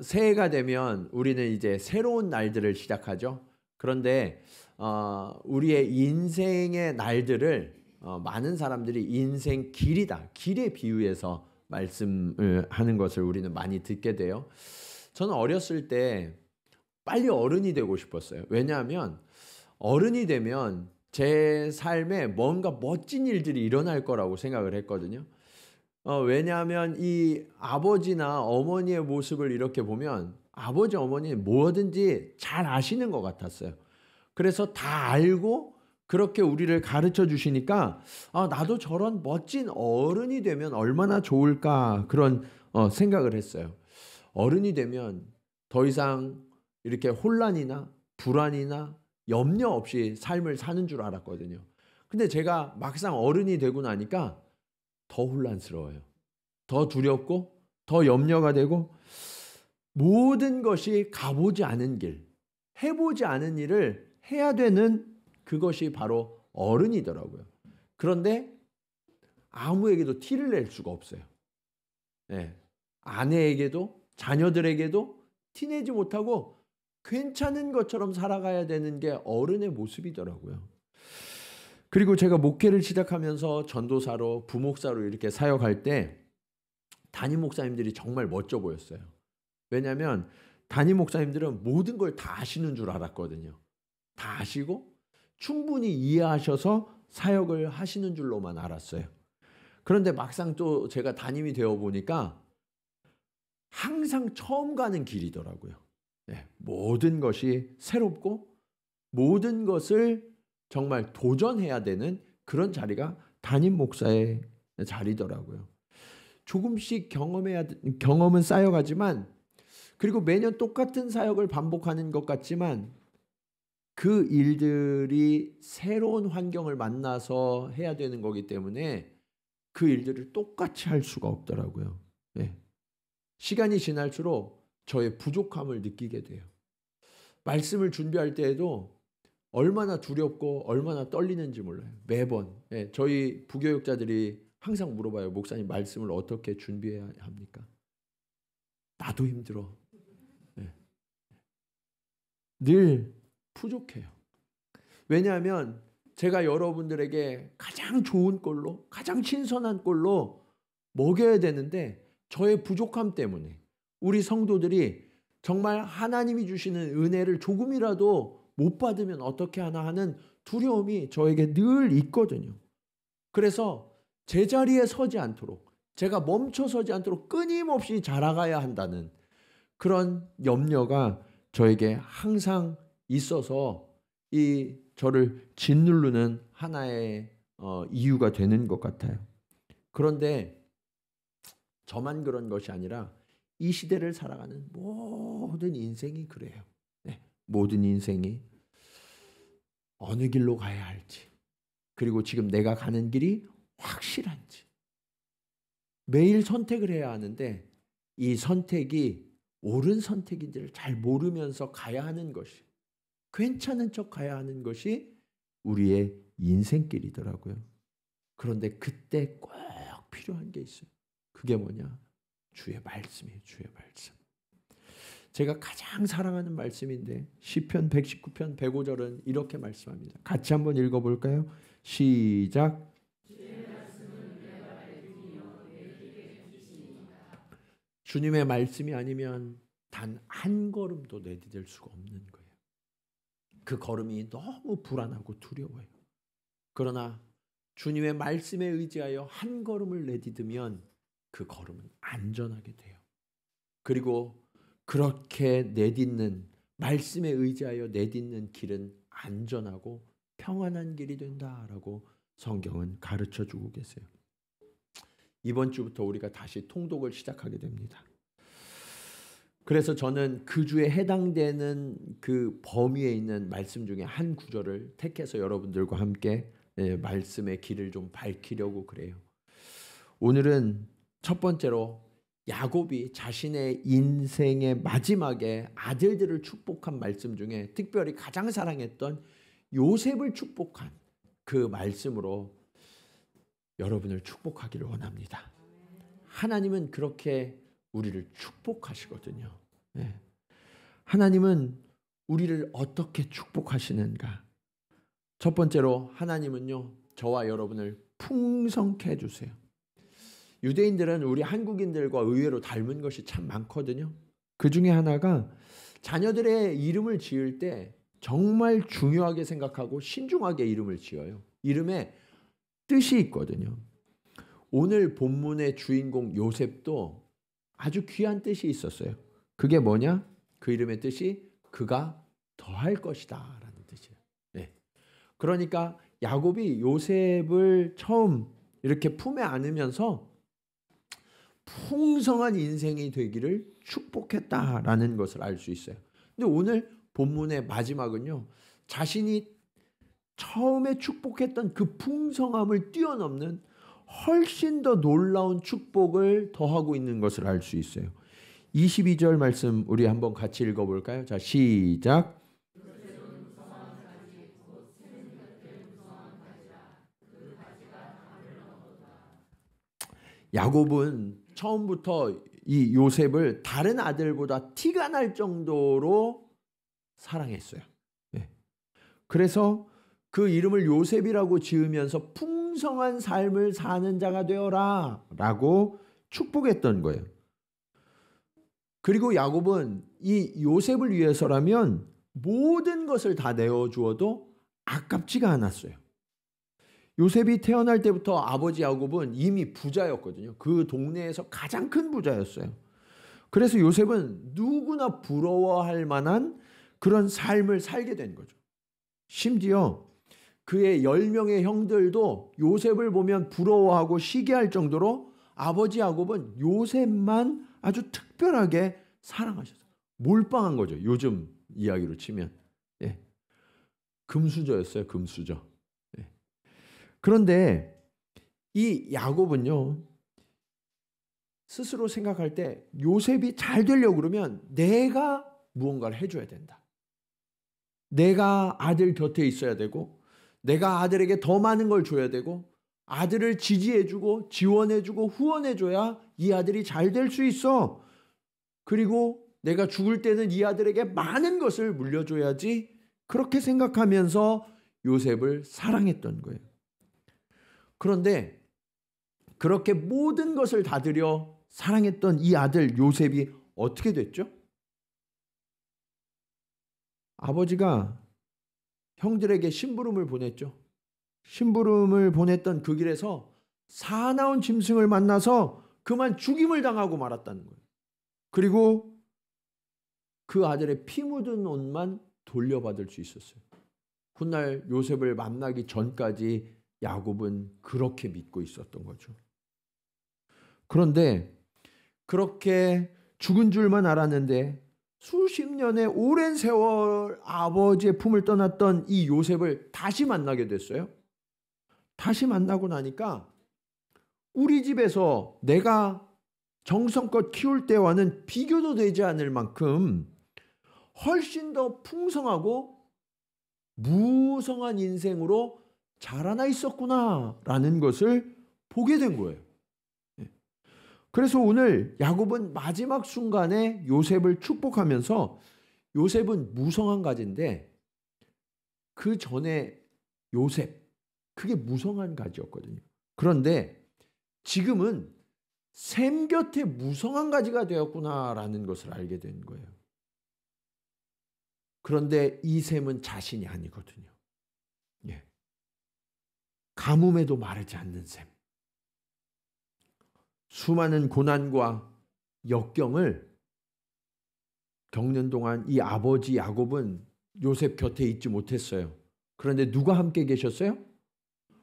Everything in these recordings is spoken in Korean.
새해가 되면 우리는 이제 새로운 날들을 시작하죠. 그런데 우리의 인생의 날들을 많은 사람들이 인생 길이다, 길에 비유해서 말씀을 하는 것을 우리는 많이 듣게 돼요. 저는 어렸을 때 빨리 어른이 되고 싶었어요. 왜냐하면 어른이 되면 제 삶에 뭔가 멋진 일들이 일어날 거라고 생각을 했거든요. 왜냐하면 이 아버지나 어머니의 모습을 이렇게 보면 아버지, 어머니는 뭐든지 잘 아시는 것 같았어요. 그래서 다 알고 그렇게 우리를 가르쳐 주시니까 나도 저런 멋진 어른이 되면 얼마나 좋을까 그런 생각을 했어요. 어른이 되면 더 이상 이렇게 혼란이나 불안이나 염려 없이 삶을 사는 줄 알았거든요. 근데 제가 막상 어른이 되고 나니까 더 혼란스러워요. 더 두렵고 더 염려가 되고 모든 것이 가보지 않은 길, 해보지 않은 일을 해야 되는 그것이 바로 어른이더라고요. 그런데 아무에게도 티를 낼 수가 없어요. 네. 아내에게도 자녀들에게도 티내지 못하고 괜찮은 것처럼 살아가야 되는 게 어른의 모습이더라고요. 그리고 제가 목회를 시작하면서 전도사로 부목사로 이렇게 사역할 때 담임 목사님들이 정말 멋져 보였어요. 왜냐하면 담임 목사님들은 모든 걸 다 아시는 줄 알았거든요. 다 아시고 충분히 이해하셔서 사역을 하시는 줄로만 알았어요. 그런데 막상 또 제가 담임이 되어 보니까 항상 처음 가는 길이더라고요. 네, 모든 것이 새롭고 모든 것을 정말 도전해야 되는 그런 자리가 담임 목사의 자리더라고요. 조금씩 경험은 쌓여가지만 그리고 매년 똑같은 사역을 반복하는 것 같지만 그 일들이 새로운 환경을 만나서 해야 되는 거기 때문에 그 일들을 똑같이 할 수가 없더라고요. 네. 시간이 지날수록 저의 부족함을 느끼게 돼요. 말씀을 준비할 때에도 얼마나 두렵고 얼마나 떨리는지 몰라요. 매번. 네. 저희 부교육자들이 항상 물어봐요. 목사님 말씀을 어떻게 준비해야 합니까? 나도 힘들어. 네. 늘 부족해요. 왜냐하면 제가 여러분들에게 가장 좋은 꼴로 가장 신선한 꼴로 먹여야 되는데 저의 부족함 때문에 우리 성도들이 정말 하나님이 주시는 은혜를 조금이라도 못 받으면 어떻게 하나 하는 두려움이 저에게 늘 있거든요. 그래서 제자리에 서지 않도록 제가 멈춰 서지 않도록 끊임없이 자라가야 한다는 그런 염려가 저에게 항상 있어서 이 저를 짓누르는 하나의 이유가 되는 것 같아요. 그런데 저만 그런 것이 아니라 이 시대를 살아가는 모든 인생이 그래요. 네, 모든 인생이 어느 길로 가야 할지 그리고 지금 내가 가는 길이 확실한지 매일 선택을 해야 하는데 이 선택이 옳은 선택인지를 잘 모르면서 가야 하는 것이 괜찮은 척 가야 하는 것이 우리의 인생길이더라고요. 그런데 그때 꼭 필요한 게 있어요. 그게 뭐냐? 주의 말씀이에요. 주의 말씀. 제가 가장 사랑하는 말씀인데 시편 119편 105절은 이렇게 말씀합니다. 같이 한번 읽어볼까요? 시작. 주님의 말씀이 아니면 단 한 걸음도 내디딜 수가 없는 거예요. 그 걸음이 너무 불안하고 두려워요. 그러나 주님의 말씀에 의지하여 한 걸음을 내디디면 그 걸음은 안전하게 돼요. 그리고 그렇게 내딛는 말씀에 의지하여 내딛는 길은 안전하고 평안한 길이 된다라고 성경은 가르쳐 주고 계세요. 이번 주부터 우리가 다시 통독을 시작하게 됩니다. 그래서 저는 그 주에 해당되는 그 범위에 있는 말씀 중에 한 구절을 택해서 여러분들과 함께 말씀의 길을 좀 밝히려고 그래요. 오늘은 첫 번째로 야곱이 자신의 인생의 마지막에 아들들을 축복한 말씀 중에 특별히 가장 사랑했던 요셉을 축복한 그 말씀으로 여러분을 축복하기를 원합니다. 하나님은 그렇게 우리를 축복하시거든요. 예. 하나님은 우리를 어떻게 축복하시는가? 첫 번째로 하나님은요, 저와 여러분을 풍성케 해주세요. 유대인들은 우리 한국인들과 의외로 닮은 것이 참 많거든요. 그 중에 하나가 자녀들의 이름을 지을 때 정말 중요하게 생각하고 신중하게 이름을 지어요. 이름에 뜻이 있거든요. 오늘 본문의 주인공 요셉도 아주 귀한 뜻이 있었어요. 그게 뭐냐? 그 이름의 뜻이 그가 더할 것이다 라는 뜻이에요. 네. 그러니까 야곱이 요셉을 처음 이렇게 품에 안으면서 풍성한 인생이 되기를 축복했다라는 것을 알 수 있어요. 근데 오늘 본문의 마지막은요, 자신이 처음에 축복했던 그 풍성함을 뛰어넘는 훨씬 더 놀라운 축복을 더하고 있는 것을 알 수 있어요. 22절 말씀 우리 한번 같이 읽어볼까요? 자, 시작. 야곱은 처음부터 이 요셉을 다른 아들보다 티가 날 정도로 사랑했어요. 네. 그래서 그 이름을 요셉이라고 지으면서 풍성한 삶을 사는 자가 되어라 라고 축복했던 거예요. 그리고 야곱은 이 요셉을 위해서라면 모든 것을 다 내어주어도 아깝지가 않았어요. 요셉이 태어날 때부터 아버지 야곱은 이미 부자였거든요. 그 동네에서 가장 큰 부자였어요. 그래서 요셉은 누구나 부러워할 만한 그런 삶을 살게 된 거죠. 심지어 그의 10명의 형들도 요셉을 보면 부러워하고 시기할 정도로 아버지 야곱은 요셉만 아주 특별하게 사랑하셨어요. 몰빵한 거죠. 요즘 이야기로 치면. 예. 금수저였어요. 금수저. 예. 그런데 이 야곱은요, 스스로 생각할 때 요셉이 잘 되려고 그러면 내가 무언가를 해줘야 된다. 내가 아들 곁에 있어야 되고, 내가 아들에게 더 많은 걸 줘야 되고, 아들을 지지해주고 지원해주고 후원해줘야 이 아들이 잘 될 수 있어. 그리고 내가 죽을 때는 이 아들에게 많은 것을 물려줘야지. 그렇게 생각하면서 요셉을 사랑했던 거예요. 그런데 그렇게 모든 것을 다 들여 사랑했던 이 아들 요셉이 어떻게 됐죠? 아버지가 형들에게 심부름을 보냈죠. 심부름을 보냈던 그 길에서 사나운 짐승을 만나서 그만 죽임을 당하고 말았다는 거예요. 그리고 그 아들의 피 묻은 옷만 돌려받을 수 있었어요. 훗날 요셉을 만나기 전까지 야곱은 그렇게 믿고 있었던 거죠. 그런데 그렇게 죽은 줄만 알았는데 수십 년의 오랜 세월 아버지의 품을 떠났던 이 요셉을 다시 만나게 됐어요. 다시 만나고 나니까 우리 집에서 내가 정성껏 키울 때와는 비교도 되지 않을 만큼 훨씬 더 풍성하고 무성한 인생으로 자라나 있었구나라는 것을 보게 된 거예요. 그래서 오늘 야곱은 마지막 순간에 요셉을 축복하면서 요셉은 무성한 가지인데 그 전에 요셉, 그게 무성한 가지였거든요. 그런데 지금은 샘 곁에 무성한 가지가 되었구나라는 것을 알게 된 거예요. 그런데 이 샘은 자신이 아니거든요. 예. 가뭄에도 마르지 않는 샘. 수많은 고난과 역경을 겪는 동안 이 아버지 야곱은 요셉 곁에 있지 못했어요. 그런데 누가 함께 계셨어요?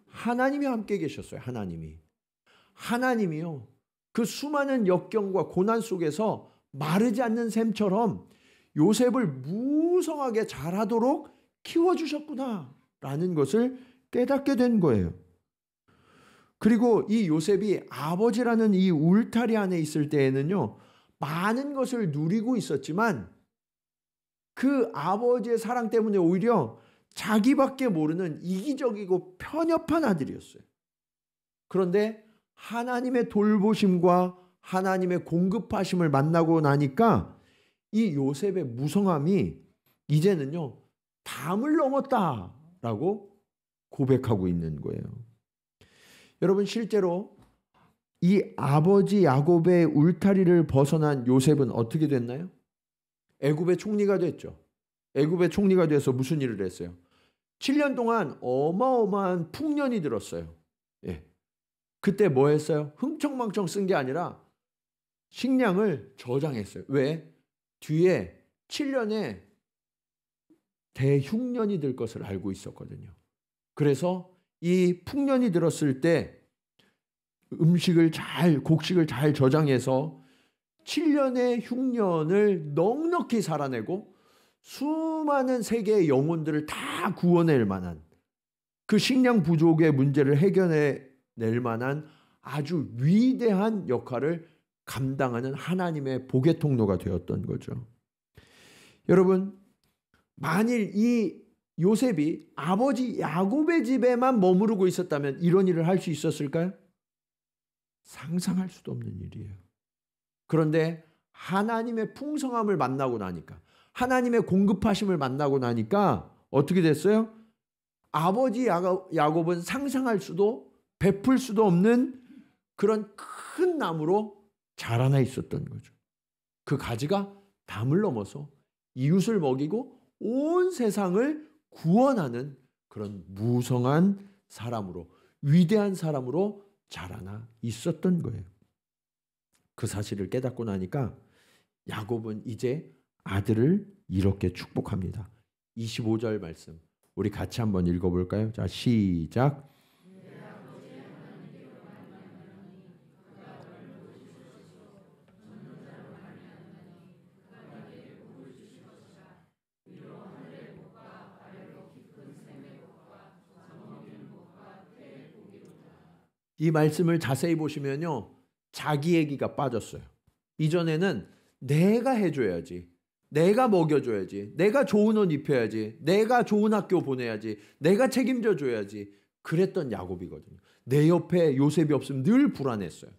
하나님이 함께 계셨어요. 하나님이요. 그 수많은 역경과 고난 속에서 마르지 않는 샘처럼 요셉을 무성하게 자라도록 키워주셨구나라는 것을 깨닫게 된 거예요. 그리고 이 요셉이 아버지라는 이 울타리 안에 있을 때에는요, 많은 것을 누리고 있었지만 그 아버지의 사랑 때문에 오히려 자기밖에 모르는 이기적이고 편협한 아들이었어요. 그런데 하나님의 돌보심과 하나님의 공급하심을 만나고 나니까 이 요셉의 무성함이 이제는요 담을 넘었다라고 고백하고 있는 거예요. 여러분, 실제로 이 아버지 야곱의 울타리를 벗어난 요셉은 어떻게 됐나요? 애굽의 총리가 됐죠. 애굽의 총리가 돼서 무슨 일을 했어요? 7년 동안 어마어마한 풍년이 들었어요. 예. 그때 뭐 했어요? 흥청망청 쓴 게 아니라 식량을 저장했어요. 왜? 뒤에 7년에 대흉년이 될 것을 알고 있었거든요. 그래서 이 풍년이 들었을 때 곡식을 잘 저장해서 7년의 흉년을 넉넉히 살아내고 수많은 세계의 영혼들을 다 구원할 만한, 그 식량 부족의 문제를 해결해낼 만한 아주 위대한 역할을 감당하는 하나님의 복의 통로가 되었던 거죠. 여러분, 만일 이 요셉이 아버지 야곱의 집에만 머무르고 있었다면 이런 일을 할 수 있었을까요? 상상할 수도 없는 일이에요. 그런데 하나님의 풍성함을 만나고 나니까, 하나님의 공급하심을 만나고 나니까 어떻게 됐어요? 아버지 야곱은 상상할 수도 베풀 수도 없는 그런 큰 나무로 자라나 있었던 거죠. 그 가지가 담을 넘어서 이웃을 먹이고 온 세상을 구원하는 그런 무성한 사람으로, 위대한 사람으로 자라나 있었던 거예요. 그 사실을 깨닫고 나니까 야곱은 이제 아들을 이렇게 축복합니다. 25절 말씀 우리 같이 한번 읽어볼까요? 자, 시작. 이 말씀을 자세히 보시면요, 자기 얘기가 빠졌어요. 이전에는 내가 해줘야지, 내가 먹여줘야지, 내가 좋은 옷 입혀야지, 내가 좋은 학교 보내야지, 내가 책임져 줘야지, 그랬던 야곱이거든요. 내 옆에 요셉이 없으면 늘 불안했어요.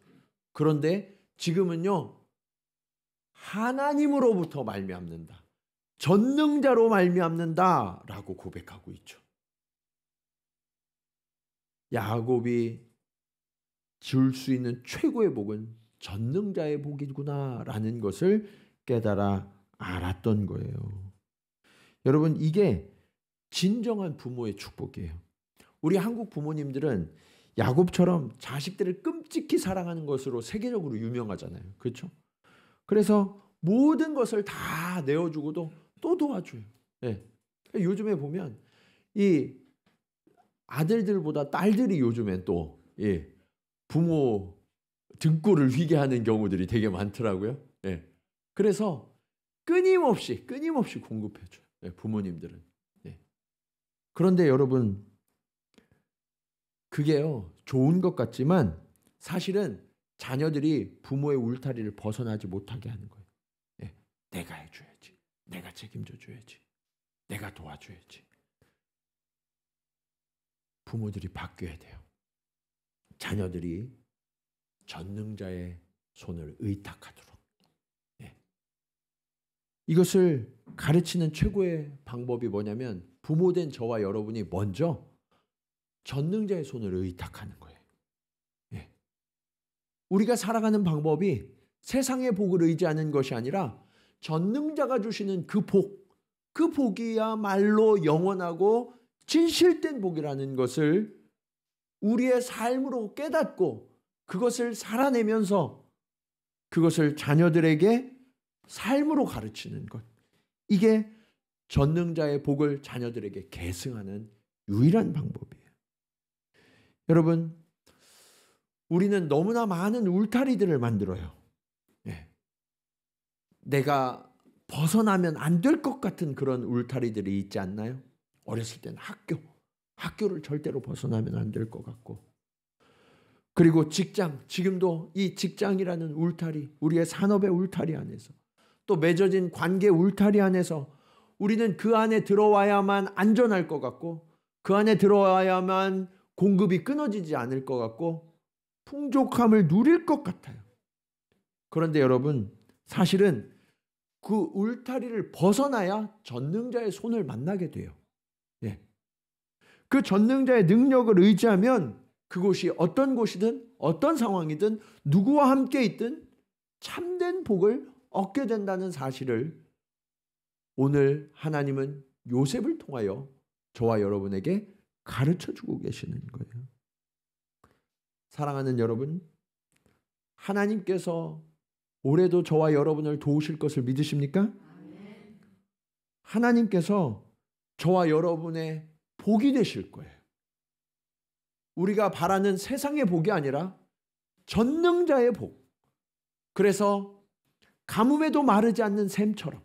그런데 지금은요, 하나님으로부터 말미암는다, 전능자로 말미암는다 라고 고백하고 있죠. 야곱이 줄 수 있는 최고의 복은 전능자의 복이구나 라는 것을 깨달아 알았던 거예요. 여러분, 이게 진정한 부모의 축복이에요. 우리 한국 부모님들은 야곱처럼 자식들을 끔찍히 사랑하는 것으로 세계적으로 유명하잖아요. 그렇죠? 그래서 모든 것을 다 내어주고도 또 도와줘요. 네. 요즘에 보면 이 아들들보다 딸들이 요즘엔 또 부모 등골을 휘게 하는 경우들이 되게 많더라고요. 그래서 끊임없이 공급해줘요. 부모님들은. 그런데 여러분, 그게요, 좋은 것 같지만 사실은 자녀들이 부모의 울타리를 벗어나지 못하게 하는 거예요. 내가 해줘야지, 내가 책임져 줘야지, 내가 도와줘야지. 부모들이 바뀌어야 돼요. 자녀들이 전능자의 손을 의탁하도록. 이것을 가르치는 최고의 방법이 뭐냐면, 부모된 저와 여러분이 먼저 전능자의 손을 의탁하는 거예요. 우리가 살아가는 방법이 세상의 복을 의지하는 것이 아니라 전능자가 주시는 그 복이야말로 영원하고 진실된 복이라는 것을 우리의 삶으로 깨닫고 그것을 살아내면서 그것을 자녀들에게 삶으로 가르치는 것, 이게 전능자의 복을 자녀들에게 계승하는 유일한 방법이에요. 여러분, 우리는 너무나 많은 울타리들을 만들어요. 내가 벗어나면 안 될 것 같은 그런 울타리들이 있지 않나요? 어렸을 때는 학교를 절대로 벗어나면 안 될 것 같고, 그리고 직장, 지금도 이 직장이라는 울타리, 우리의 산업의 울타리 안에서, 또 맺어진 관계 울타리 안에서 우리는 그 안에 들어와야만 안전할 것 같고, 그 안에 들어와야만 공급이 끊어지지 않을 것 같고 풍족함을 누릴 것 같아요. 그런데 여러분, 사실은 그 울타리를 벗어나야 전능자의 손을 만나게 돼요. 예. 그 전능자의 능력을 의지하면 그곳이 어떤 곳이든 어떤 상황이든 누구와 함께 있든 참된 복을 얻게 된다는 사실을 오늘 하나님은 요셉을 통하여 저와 여러분에게 가르쳐주고 계시는 거예요. 사랑하는 여러분, 하나님께서 올해도 저와 여러분을 도우실 것을 믿으십니까? 하나님께서 저와 여러분의 복이 되실 거예요. 우리가 바라는 세상의 복이 아니라 전능자의 복. 그래서 가뭄에도 마르지 않는 샘처럼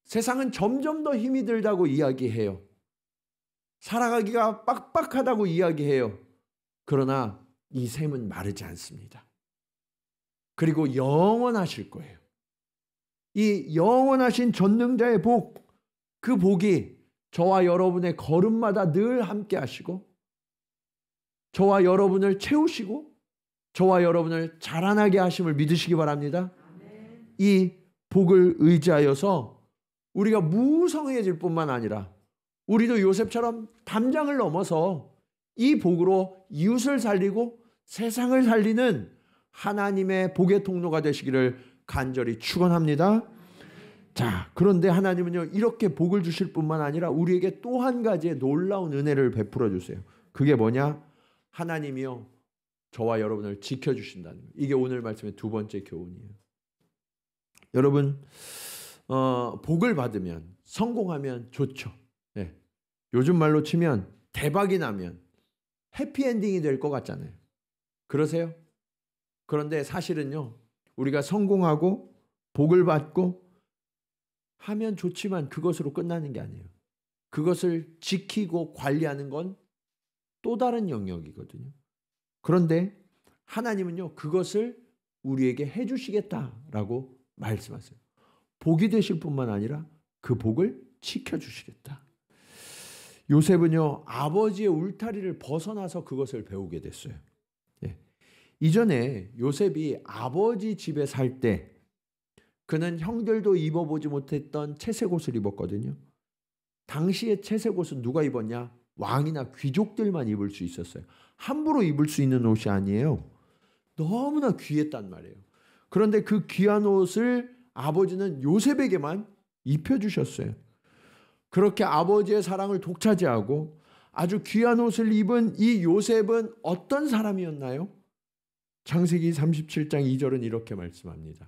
세상은 점점 더 힘이 들다고 이야기해요. 살아가기가 빡빡하다고 이야기해요. 그러나 이 샘은 마르지 않습니다. 그리고 영원하실 거예요. 이 영원하신 전능자의 복, 그 복이 저와 여러분의 걸음마다 늘 함께 하시고 저와 여러분을 채우시고 저와 여러분을 자라나게 하심을 믿으시기 바랍니다. 이 복을 의지하여서 우리가 무성해질 뿐만 아니라 우리도 요셉처럼 담장을 넘어서 이 복으로 이웃을 살리고 세상을 살리는 하나님의 복의 통로가 되시기를 간절히 축원합니다. 자, 그런데 하나님은요, 이렇게 복을 주실 뿐만 아니라 우리에게 또 한 가지의 놀라운 은혜를 베풀어 주세요. 그게 뭐냐? 하나님이요, 저와 여러분을 지켜주신다는 거예요. 이게 오늘 말씀의 두 번째 교훈이에요. 여러분, 복을 받으면, 성공하면 좋죠. 네. 요즘 말로 치면 대박이 나면 해피엔딩이 될 것 같잖아요. 그러세요? 그런데 사실은요, 우리가 성공하고 복을 받고 하면 좋지만 그것으로 끝나는 게 아니에요. 그것을 지키고 관리하는 건 또 다른 영역이거든요. 그런데 하나님은요, 그것을 우리에게 해주시겠다라고 말씀하세요. 복이 되실 뿐만 아니라 그 복을 지켜주시겠다. 요셉은요, 아버지의 울타리를 벗어나서 그것을 배우게 됐어요. 예. 이전에 요셉이 아버지 집에 살 때 그는 형들도 입어보지 못했던 채색 옷을 입었거든요. 당시의 채색 옷은 누가 입었냐? 왕이나 귀족들만 입을 수 있었어요. 함부로 입을 수 있는 옷이 아니에요. 너무나 귀했단 말이에요. 그런데 그 귀한 옷을 아버지는 요셉에게만 입혀주셨어요. 그렇게 아버지의 사랑을 독차지하고 아주 귀한 옷을 입은 이 요셉은 어떤 사람이었나요? 창세기 37장 2절은 이렇게 말씀합니다.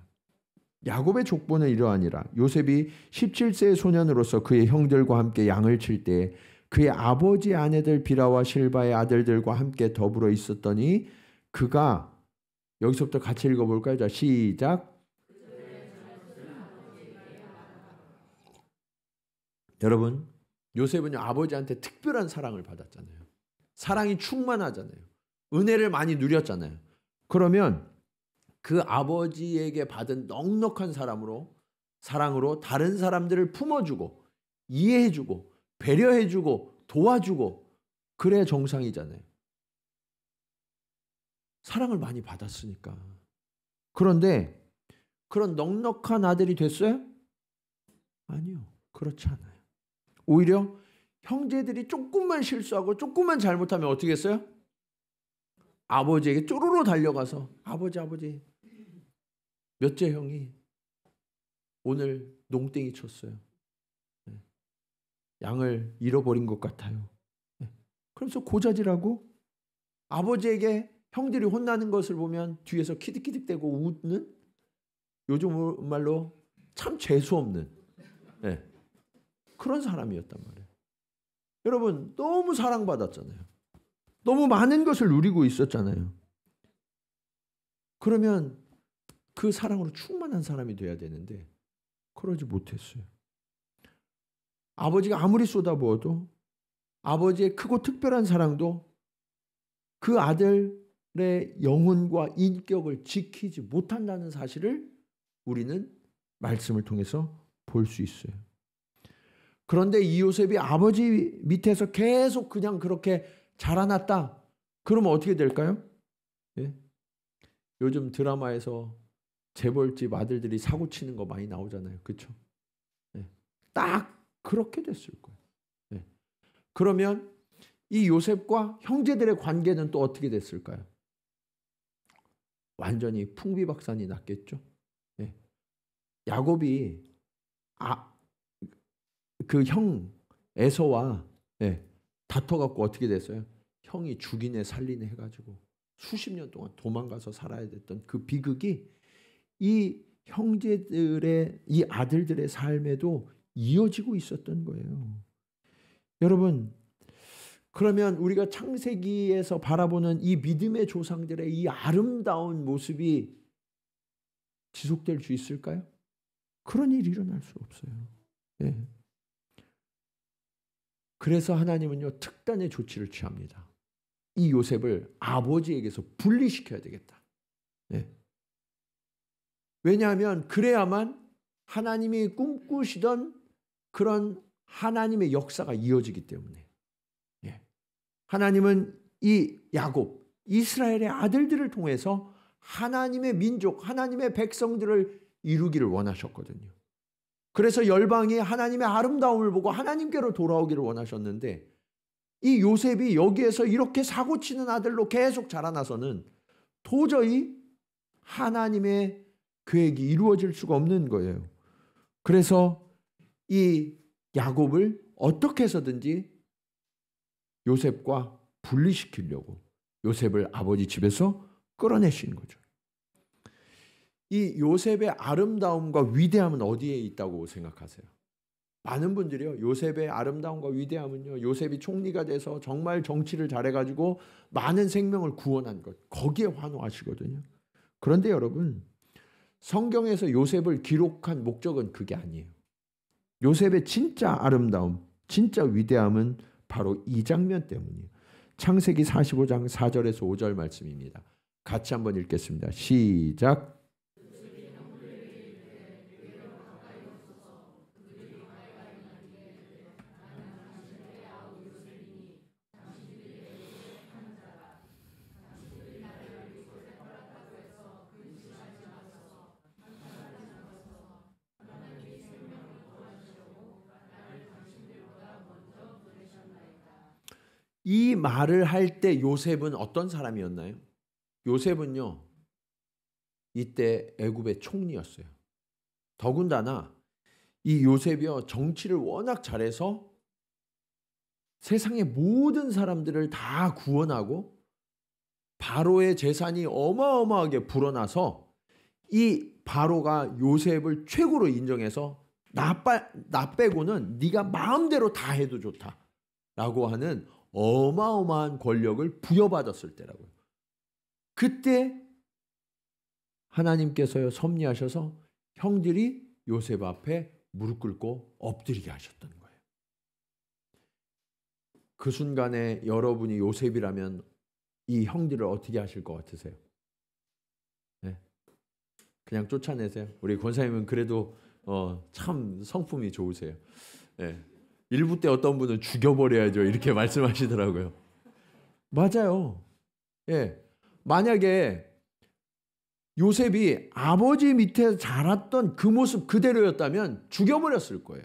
야곱의 족보는 이러하니라. 요셉이 17세의 소년으로서 그의 형들과 함께 양을 칠 때에 그의 아버지 아내들 비라와 실바의 아들들과 함께 더불어 있었더니 그가, 여기서부터 같이 읽어볼까요? 자, 시작. 여러분, 요셉은 아버지한테 특별한 사랑을 받았잖아요. 사랑이 충만하잖아요. 은혜를 많이 누렸잖아요. 그러면 그 아버지에게 받은 넉넉한 사랑으로 다른 사람들을 품어주고 이해해주고 배려해주고 도와주고 그래야 정상이잖아요. 사랑을 많이 받았으니까. 그런데 그런 넉넉한 아들이 됐어요? 아니요. 그렇지 않아요. 오히려 형제들이 조금만 실수하고 조금만 잘못하면 어떻게 했어요? 아버지에게 쪼르르 달려가서 아버지 몇째 형이 오늘 농땡이 쳤어요. 양을 잃어버린 것 같아요. 그러면서 고자질하고 아버지에게 형들이 혼나는 것을 보면 뒤에서 키득키득대고 웃는, 요즘 말로 참 재수없는 그런 사람이었단 말이에요. 여러분, 너무 사랑받았잖아요. 너무 많은 것을 누리고 있었잖아요. 그러면 그 사랑으로 충만한 사람이 돼야 되는데 그러지 못했어요. 아버지가 아무리 쏟아부어도 아버지의 크고 특별한 사랑도 그 아들의 영혼과 인격을 지키지 못한다는 사실을 우리는 말씀을 통해서 볼 수 있어요. 그런데 이 요셉이 아버지 밑에서 계속 그냥 그렇게 자라났다. 그러면 어떻게 될까요? 예? 요즘 드라마에서 재벌집 아들들이 사고 치는 거 많이 나오잖아요. 그렇죠? 네. 딱 그렇게 됐을 거예요. 네. 그러면 이 요셉과 형제들의 관계는 또 어떻게 됐을까요? 완전히 풍비박산이 났겠죠. 네. 야곱이 그 형 에서와 다퉈갖고 어떻게 됐어요? 형이 죽이네 살리네 해가지고 수십 년 동안 도망가서 살아야 됐던 그 비극이 이 형제들의 이 아들들의 삶에도 이어지고 있었던 거예요. 여러분, 그러면 우리가 창세기에서 바라보는 이 믿음의 조상들의 이 아름다운 모습이 지속될 수 있을까요? 그런 일이 일어날 수 없어요. 네. 그래서 하나님은요, 특단의 조치를 취합니다. 이 요셉을 아버지에게서 분리시켜야 되겠다. 네. 왜냐하면 그래야만 하나님이 꿈꾸시던 그런 하나님의 역사가 이어지기 때문에. 네. 하나님은 이 야곱, 이스라엘의 아들들을 통해서 하나님의 민족, 하나님의 백성들을 이루기를 원하셨거든요. 그래서 열방이 하나님의 아름다움을 보고 하나님께로 돌아오기를 원하셨는데 이 요셉이 여기에서 이렇게 사고치는 아들로 계속 자라나서는 도저히 하나님의 계획이 이루어질 수가 없는 거예요. 그래서 이 야곱을 어떻게 해서든지 요셉과 분리시키려고 요셉을 아버지 집에서 끌어내신 거죠. 이 요셉의 아름다움과 위대함은 어디에 있다고 생각하세요? 많은 분들이요, 요셉의 아름다움과 위대함은요, 요셉이 총리가 돼서 정말 정치를 잘해가지고 많은 생명을 구원한 것, 거기에 환호하시거든요. 그런데 여러분, 성경에서 요셉을 기록한 목적은 그게 아니에요. 요셉의 진짜 아름다움, 진짜 위대함은 바로 이 장면 때문이에요. 창세기 45장 4절에서 5절 말씀입니다. 같이 한번 읽겠습니다. 시작. 이 말을 할 때 요셉은 어떤 사람이었나요? 요셉은요, 이때 애굽의 총리였어요. 더군다나 이 요셉이요, 정치를 워낙 잘해서 세상의 모든 사람들을 다 구원하고 바로의 재산이 어마어마하게 불어나서 이 바로가 요셉을 최고로 인정해서 나 빼고는 네가 마음대로 다 해도 좋다라고 하는 어마어마한 권력을 부여받았을 때라고요. 그때 하나님께서요, 섭리하셔서 형들이 요셉 앞에 무릎 꿇고 엎드리게 하셨던 거예요. 그 순간에 여러분이 요셉이라면 이 형들을 어떻게 하실 것 같으세요? 네. 그냥 쫓아내세요. 우리 권사님은 그래도 참 성품이 좋으세요. 네. 일부 때 어떤 분은 죽여버려야죠 이렇게 말씀하시더라고요. 맞아요. 예. 만약에 요셉이 아버지 밑에 자랐던 그 모습 그대로였다면 죽여버렸을 거예요.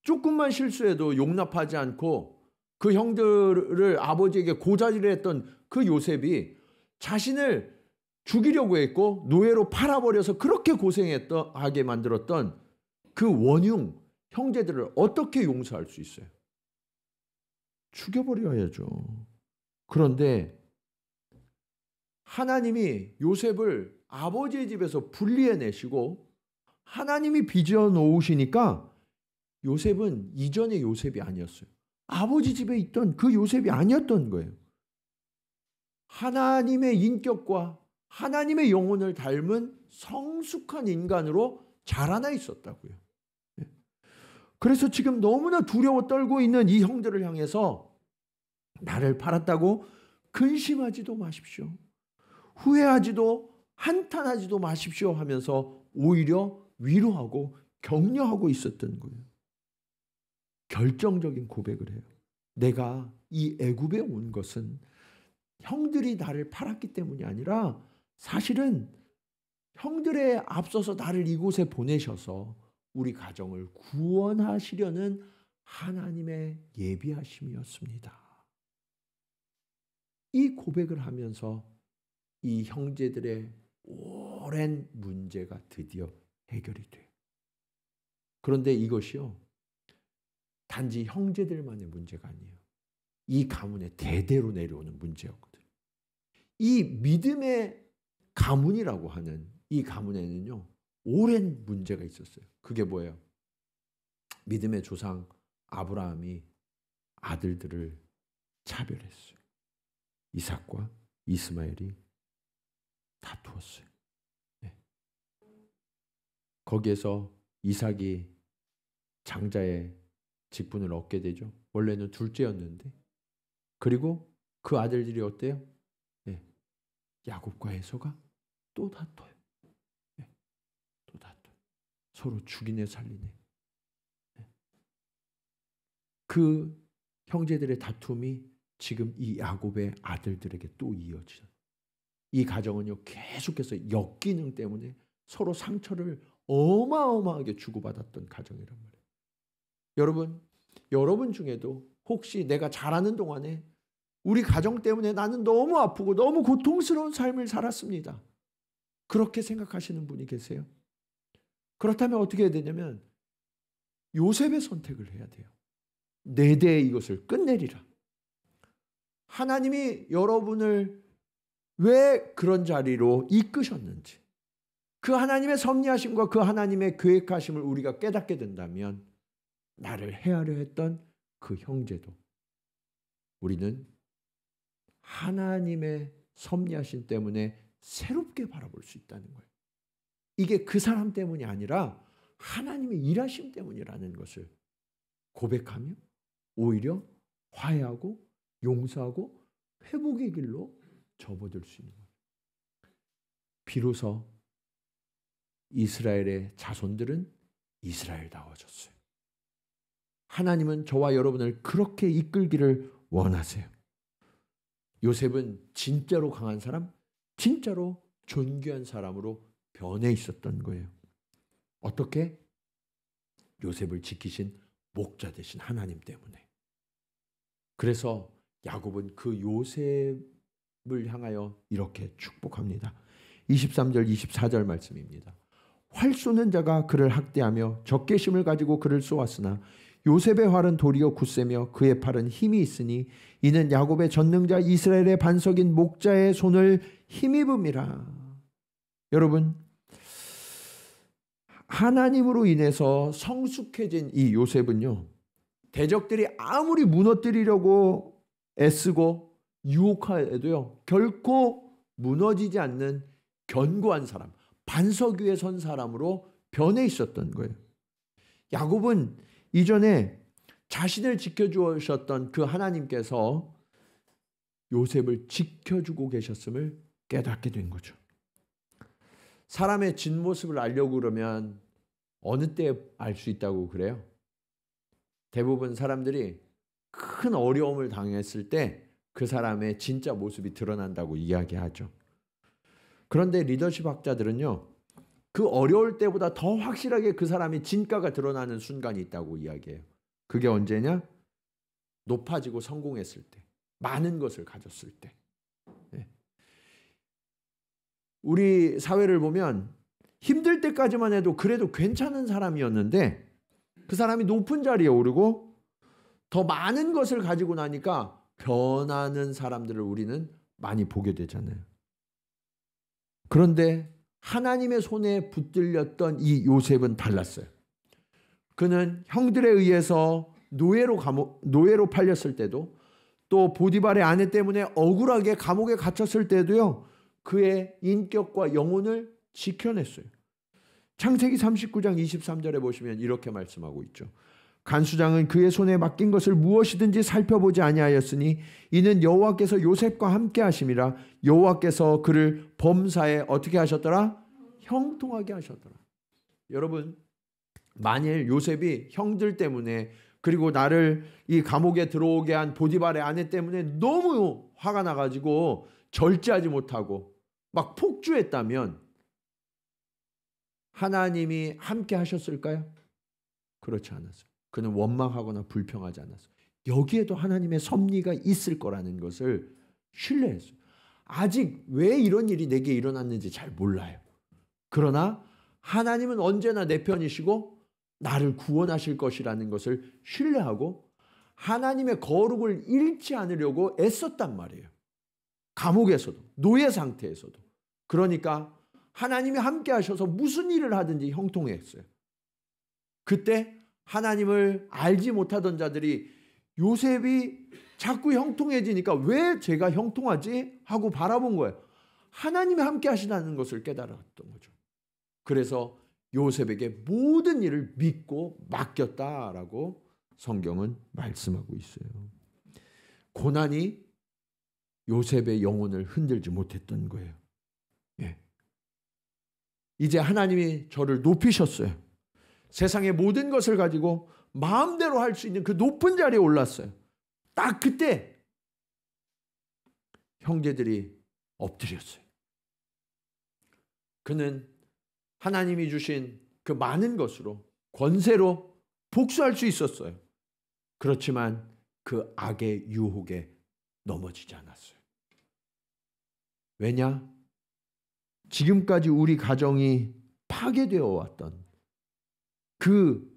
조금만 실수해도 용납하지 않고 그 형들을 아버지에게 고자질을 했던 그 요셉이 자신을 죽이려고 했고 노예로 팔아버려서 그렇게 고생하게 만들었던 그 원흉 형제들을 어떻게 용서할 수 있어요? 죽여버려야죠. 그런데 하나님이 요셉을 아버지의 집에서 분리해내시고 하나님이 빚어 놓으시니까 요셉은 이전의 요셉이 아니었어요. 아버지 집에 있던 그 요셉이 아니었던 거예요. 하나님의 인격과 하나님의 영혼을 닮은 성숙한 인간으로 자라나 있었다고요. 그래서 지금 너무나 두려워 떨고 있는 이 형들을 향해서 나를 팔았다고 근심하지도 마십시오. 후회하지도 한탄하지도 마십시오 하면서 오히려 위로하고 격려하고 있었던 거예요. 결정적인 고백을 해요. 내가 이 애굽에 온 것은 형들이 나를 팔았기 때문이 아니라 사실은 형들에 앞서서 나를 이곳에 보내셔서 우리 가정을 구원하시려는 하나님의 예비하심이었습니다. 이 고백을 하면서 이 형제들의 오랜 문제가 드디어 해결이 돼요. 그런데 이것이요, 단지 형제들만의 문제가 아니에요. 이 가문에 대대로 내려오는 문제였거든요. 이 믿음의 가문이라고 하는 이 가문에는요, 오랜 문제가 있었어요. 그게 뭐예요? 믿음의 조상 아브라함이 아들들을 차별했어요. 이삭과 이스마엘이 다투었어요. 네. 거기에서 이삭이 장자의 직분을 얻게 되죠. 원래는 둘째였는데. 그리고 그 아들들이 어때요? 네. 야곱과 에서가 또 다퉈요. 네. 또 다퉈요. 서로 죽이네 살리네. 네. 그 형제들의 다툼이 지금 이 야곱의 아들들에게 또 이어지죠. 이 가정은요, 계속해서 역기능 때문에 서로 상처를 어마어마하게 주고받았던 가정이란 말이에요. 여러분 중에도 혹시 내가 잘하는 동안에 우리 가정 때문에 나는 너무 아프고 너무 고통스러운 삶을 살았습니다. 그렇게 생각하시는 분이 계세요? 그렇다면 어떻게 해야 되냐면 요셉의 선택을 해야 돼요. 내 대에 이것을 끝내리라. 하나님이 여러분을 왜 그런 자리로 이끄셨는지, 그 하나님의 섭리하심과 그 하나님의 계획하심을 우리가 깨닫게 된다면 나를 해하려 했던 그 형제도 우리는 하나님의 섭리하심 때문에 새롭게 바라볼 수 있다는 거예요. 이게 그 사람 때문이 아니라 하나님의 일하심 때문이라는 것을 고백하며 오히려 화해하고 용서하고 회복의 길로 접어들 수 있는 거예요. 비로소 이스라엘의 자손들은 이스라엘다워졌어요. 하나님은 저와 여러분을 그렇게 이끌기를 원하세요. 요셉은 진짜로 강한 사람, 진짜로 존귀한 사람으로 변해 있었던 거예요. 어떻게? 요셉을 지키신 목자 되신 하나님 때문에. 그래서 야곱은 그 요셉을 향하여 이렇게 축복합니다. 23절 24절 말씀입니다. 활 쏘는 자가 그를 학대하며 적개심을 가지고 그를 쏘았으나 요셉의 활은 도리어 굳세며 그의 팔은 힘이 있으니 이는 야곱의 전능자 이스라엘의 반석인 목자의 손을 힘입음이라. 여러분, 하나님으로 인해서 성숙해진 이 요셉은요, 대적들이 아무리 무너뜨리려고 애쓰고 유혹해도요, 결코 무너지지 않는 견고한 사람, 반석 위에 선 사람으로 변해 있었던 거예요. 야곱은 이전에 자신을 지켜주셨던 그 하나님께서 요셉을 지켜주고 계셨음을 깨닫게 된 거죠. 사람의 진모습을 알려고 그러면 어느 때 알 수 있다고 그래요? 대부분 사람들이 큰 어려움을 당했을 때 그 사람의 진짜 모습이 드러난다고 이야기하죠. 그런데 리더십 학자들은요, 그 어려울 때보다 더 확실하게 그 사람의 진가가 드러나는 순간이 있다고 이야기해요. 그게 언제냐? 높아지고 성공했을 때, 많은 것을 가졌을 때. 네. 우리 사회를 보면 힘들 때까지만 해도 그래도 괜찮은 사람이었는데 그 사람이 높은 자리에 오르고 더 많은 것을 가지고 나니까 변하는 사람들을 우리는 많이 보게 되잖아요. 그런데 하나님의 손에 붙들렸던 이 요셉은 달랐어요. 그는 형들에 의해서 노예로 팔렸을 때도, 또 보디발의 아내 때문에 억울하게 감옥에 갇혔을 때도요, 그의 인격과 영혼을 지켜냈어요. 창세기 39장 23절에 보시면 이렇게 말씀하고 있죠. 간수장은 그의 손에 맡긴 것을 무엇이든지 살펴보지 아니하였으니 이는 여호와께서 요셉과 함께 하심이라. 여호와께서 그를 범사에 어떻게 하셨더라? 형통하게 하셨더라. 여러분, 만일 요셉이 형들 때문에, 그리고 나를 이 감옥에 들어오게 한 보디발의 아내 때문에 너무 화가 나가지고 절제하지 못하고 막 폭주했다면 하나님이 함께 하셨을까요? 그렇지 않았어요. 그는 원망하거나 불평하지 않았어요. 여기에도 하나님의 섭리가 있을 거라는 것을 신뢰했어요. 아직 왜 이런 일이 내게 일어났는지 잘 몰라요. 그러나 하나님은 언제나 내 편이시고 나를 구원하실 것이라는 것을 신뢰하고 하나님의 거룩을 잃지 않으려고 애썼단 말이에요. 감옥에서도, 노예 상태에서도. 그러니까 하나님이 함께 하셔서 무슨 일을 하든지 형통했어요. 그때 하나님을 알지 못하던 자들이 요셉이 자꾸 형통해지니까 왜 제가 형통하지? 하고 바라본 거예요. 하나님이 함께 하시다는 것을 깨달았던 거죠. 그래서 요셉에게 모든 일을 믿고 맡겼다라고 성경은 말씀하고 있어요. 고난이 요셉의 영혼을 흔들지 못했던 거예요. 예. 이제 하나님이 저를 높이셨어요. 세상의 모든 것을 가지고 마음대로 할 수 있는 그 높은 자리에 올랐어요. 딱 그때 형제들이 엎드렸어요. 그는 하나님이 주신 그 많은 것으로, 권세로 복수할 수 있었어요. 그렇지만 그 악의 유혹에 넘어지지 않았어요. 왜냐? 지금까지 우리 가정이 파괴되어 왔던 그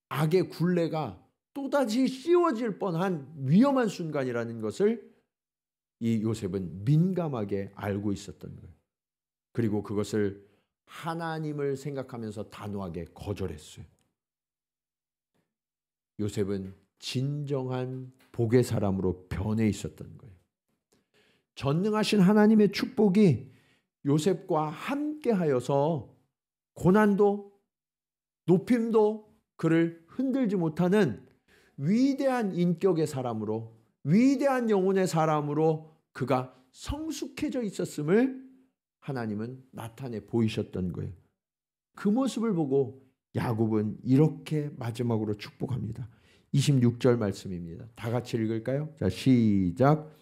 악의 굴레가 또다시 씌워질 뻔한 위험한 순간이라는 것을 이 요셉은 민감하게 알고 있었던 거예요. 그리고 그것을 하나님을 생각하면서 단호하게 거절했어요. 요셉은 진정한 복의 사람으로 변해 있었던 거예요. 전능하신 하나님의 축복이 요셉과 함께하여서 고난도 높임도 그를 흔들지 못하는 위대한 인격의 사람으로, 위대한 영혼의 사람으로 그가 성숙해져 있었음을 하나님은 나타내 보이셨던 거예요. 그 모습을 보고 야곱은 이렇게 마지막으로 축복합니다. 26절 말씀입니다. 다 같이 읽을까요? 자, 시작.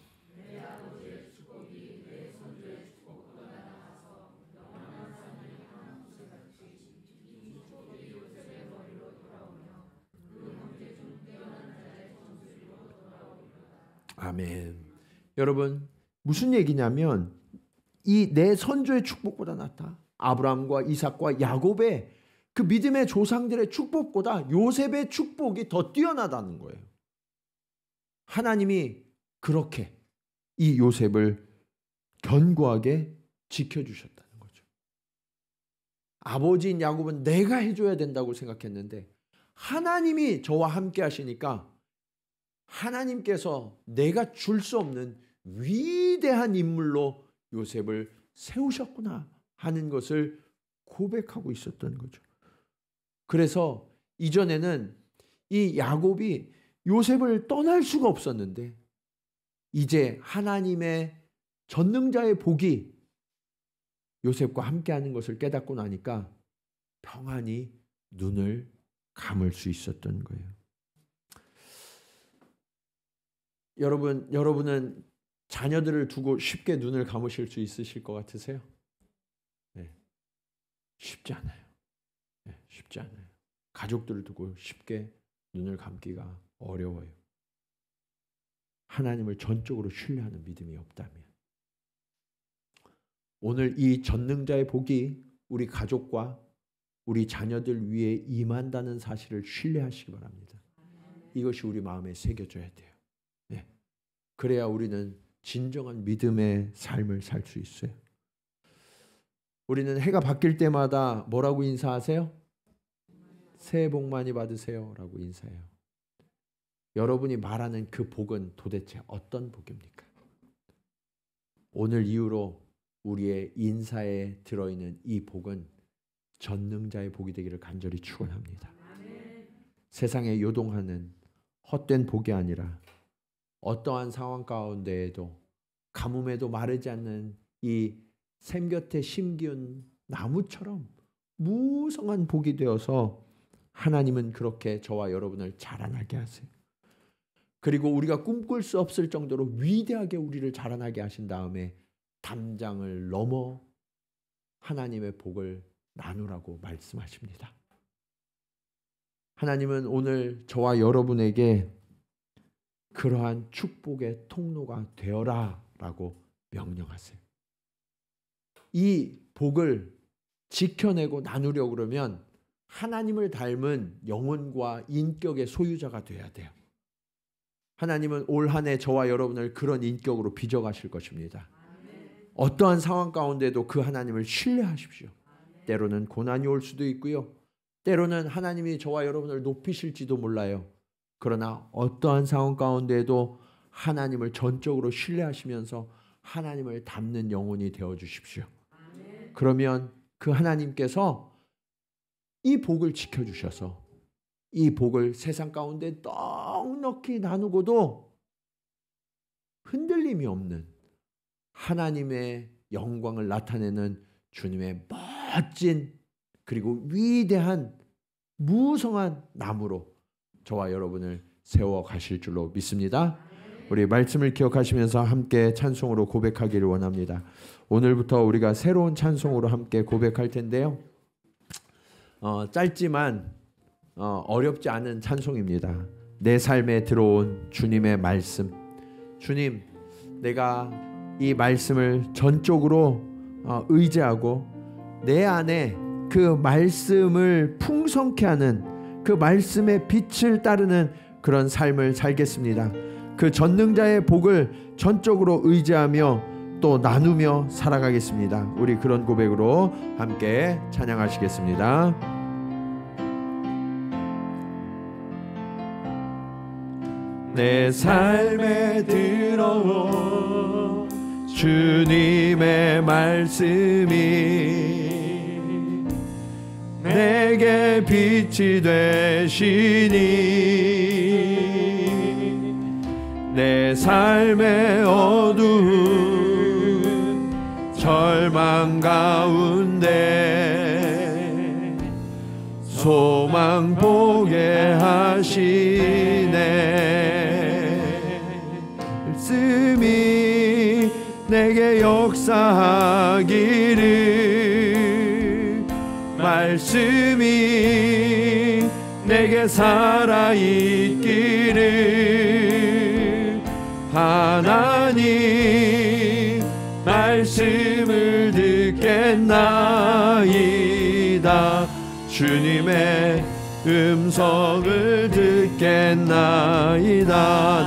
아멘. 여러분, 무슨 얘기냐면 이 내 선조의 축복보다 낫다. 아브라함과 이삭과 야곱의 그 믿음의 조상들의 축복보다 요셉의 축복이 더 뛰어나다는 거예요. 하나님이 그렇게 이 요셉을 견고하게 지켜주셨다는 거죠. 아버지인 야곱은 내가 해줘야 된다고 생각했는데 하나님이 저와 함께 하시니까 하나님께서 내가 줄 수 없는 위대한 인물로 요셉을 세우셨구나 하는 것을 고백하고 있었던 거죠. 그래서 이전에는 이 야곱이 요셉을 떠날 수가 없었는데 이제 하나님의 전능자의 복이 요셉과 함께하는 것을 깨닫고 나니까 평안히 눈을 감을 수 있었던 거예요. 여러분은 자녀들을 두고 쉽게 눈을 감으실 수 있으실 것 같으세요? 네. 쉽지 않아요. 네, 쉽지 않아요. 가족들을 두고 쉽게 눈을 감기가 어려워요. 하나님을 전적으로 신뢰하는 믿음이 없다면. 오늘 이 전능자의 복이 우리 가족과 우리 자녀들 위에 임한다는 사실을 신뢰하시기 바랍니다. 이것이 우리 마음에 새겨져야 돼요. 네. 그래야 우리는 진정한 믿음의 삶을 살 수 있어요. 우리는 해가 바뀔 때마다 뭐라고 인사하세요? 새해 복 많이 받으세요 라고 인사해요. 여러분이 말하는 그 복은 도대체 어떤 복입니까? 오늘 이후로 우리의 인사에 들어있는 이 복은 전능자의 복이 되기를 간절히 축원합니다. 세상에 요동하는 헛된 복이 아니라 어떠한 상황 가운데에도 가뭄에도 마르지 않는 이 샘 곁에 심기운 나무처럼 무성한 복이 되어서 하나님은 그렇게 저와 여러분을 자라나게 하세요. 그리고 우리가 꿈꿀 수 없을 정도로 위대하게 우리를 자라나게 하신 다음에 담장을 넘어 하나님의 복을 나누라고 말씀하십니다. 하나님은 오늘 저와 여러분에게 그러한 축복의 통로가 되어라 라고 명령하세요. 이 복을 지켜내고 나누려고 그러면 하나님을 닮은 영혼과 인격의 소유자가 돼야 돼요. 하나님은 올 한 해 저와 여러분을 그런 인격으로 빚어가실 것입니다. 어떠한 상황 가운데도 그 하나님을 신뢰하십시오. 때로는 고난이 올 수도 있고요. 때로는 하나님이 저와 여러분을 높이실지도 몰라요. 그러나 어떠한 상황 가운데에도 하나님을 전적으로 신뢰하시면서 하나님을 닮는 영혼이 되어 주십시오. 그러면 그 하나님께서 이 복을 지켜주셔서 이 복을 세상 가운데 넉넉히 나누고도 흔들림이 없는 하나님의 영광을 나타내는 주님의 멋진 그리고 위대한 무성한 나무로 저와 여러분을 세워 가실 줄로 믿습니다. 우리 말씀을 기억하시면서 함께 찬송으로 고백하기를 원합니다. 오늘부터 우리가 새로운 찬송으로 함께 고백할 텐데요. 짧지만 어렵지 않은 찬송입니다. 내 삶에 들어온 주님의 말씀. 주님, 내가 이 말씀을 전적으로 의지하고 내 안에 그 말씀을 풍성케 하는 그 말씀의 빛을 따르는 그런 삶을 살겠습니다. 그 전능자의 복을 전적으로 의지하며 또 나누며 살아가겠습니다. 우리 그런 고백으로 함께 찬양하시겠습니다. 내 삶에 들어온 주님의 말씀이 내게 빛이 되시니 내 삶의 어두운 절망 가운데 소망 보게 하시네. 말씀이 내게 역사하기를 말씀이 내게 살아있기를 하나님 말씀을 듣겠나이다. 주님의 음성을 듣겠나이다.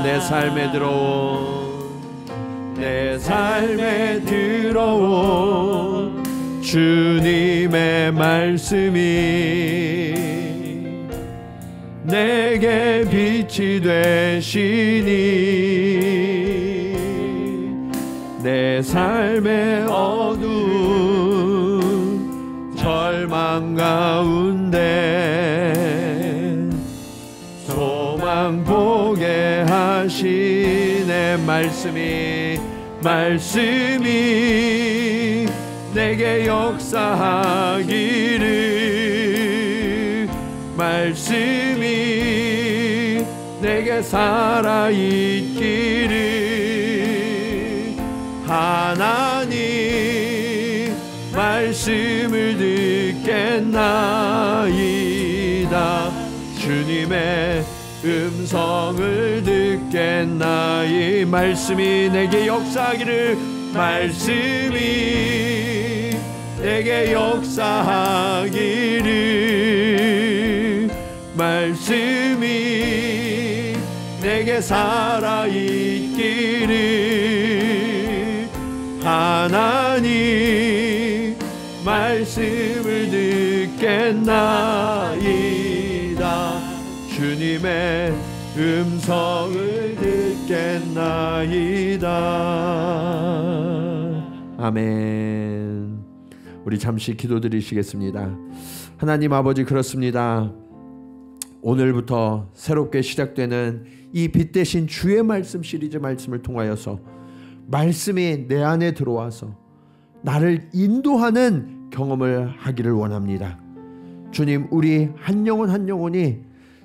내 삶에 들어온 주님의 말씀이 내게 빛이 되시니 내 삶의 어두운 절망 가운데 소망 보게 하시네. 말씀이 내게 역사하기를 말씀이 내게 살아있기를 하나님 말씀을 듣겠나이다. 주님의 음성을 듣겠나이. 말씀이 내게 역사하기를 말씀이 내게 역사하기를 말씀이 내게 살아있기를 하나님 말씀을 듣겠나이다. 주님의 음성을 듣겠나이다. 아멘. 우리 잠시 기도드리시겠습니다. 하나님 아버지, 그렇습니다. 오늘부터 새롭게 시작되는 이 빛 대신 주의 말씀 시리즈 말씀을 통하여서 말씀이 내 안에 들어와서 나를 인도하는 경험을 하기를 원합니다. 주님, 우리 한 영혼 한 영혼이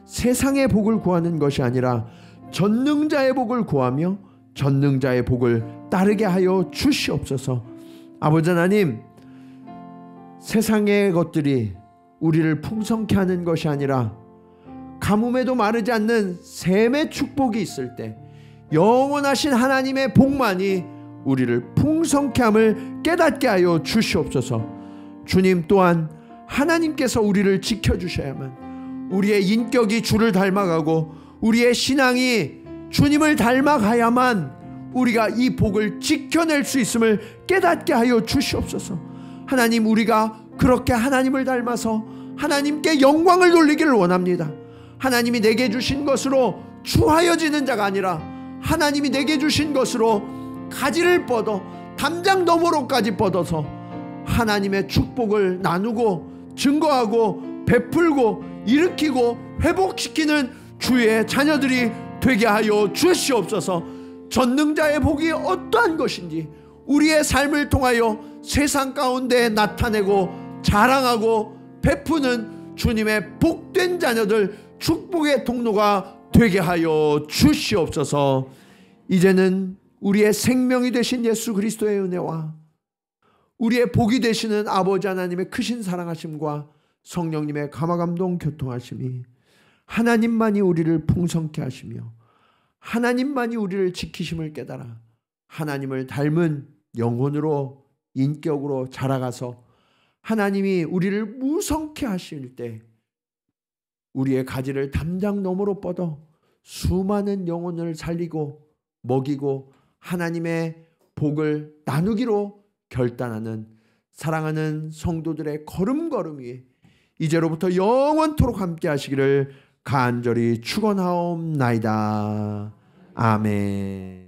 세상의 복을 구하는 것이 아니라 전능자의 복을 구하며 전능자의 복을 따르게 하여 주시옵소서. 아버지 하나님, 세상의 것들이 우리를 풍성케 하는 것이 아니라 가뭄에도 마르지 않는 샘의 축복이 있을 때 영원하신 하나님의 복만이 우리를 풍성케 함을 깨닫게 하여 주시옵소서. 주님 또한 하나님께서 우리를 지켜주셔야만 우리의 인격이 주를 닮아가고 우리의 신앙이 주님을 닮아가야만 우리가 이 복을 지켜낼 수 있음을 깨닫게 하여 주시옵소서. 하나님, 우리가 그렇게 하나님을 닮아서 하나님께 영광을 돌리기를 원합니다. 하나님이 내게 주신 것으로 추하여지는 자가 아니라 하나님이 내게 주신 것으로 가지를 뻗어 담장 너머로까지 뻗어서 하나님의 축복을 나누고 증거하고 베풀고 일으키고 회복시키는 주의 자녀들이 되게 하여 주시옵소서. 전능자의 복이 어떠한 것인지 우리의 삶을 통하여 세상 가운데 나타내고 자랑하고 베푸는 주님의 복된 자녀들, 축복의 통로가 되게 하여 주시옵소서. 이제는 우리의 생명이 되신 예수 그리스도의 은혜와 우리의 복이 되시는 아버지 하나님의 크신 사랑하심과 성령님의 감화감동 교통하심이 하나님만이 우리를 풍성케 하시며 하나님만이 우리를 지키심을 깨달아 하나님을 닮은 영혼으로 인격으로 자라가서 하나님이 우리를 무성케 하실 때 우리의 가지를 담장 너머로 뻗어 수많은 영혼을 살리고 먹이고 하나님의 복을 나누기로 결단하는 사랑하는 성도들의 걸음걸음 위에 이제로부터 영원토록 함께 하시기를 간절히 축원하옵나이다. 아멘.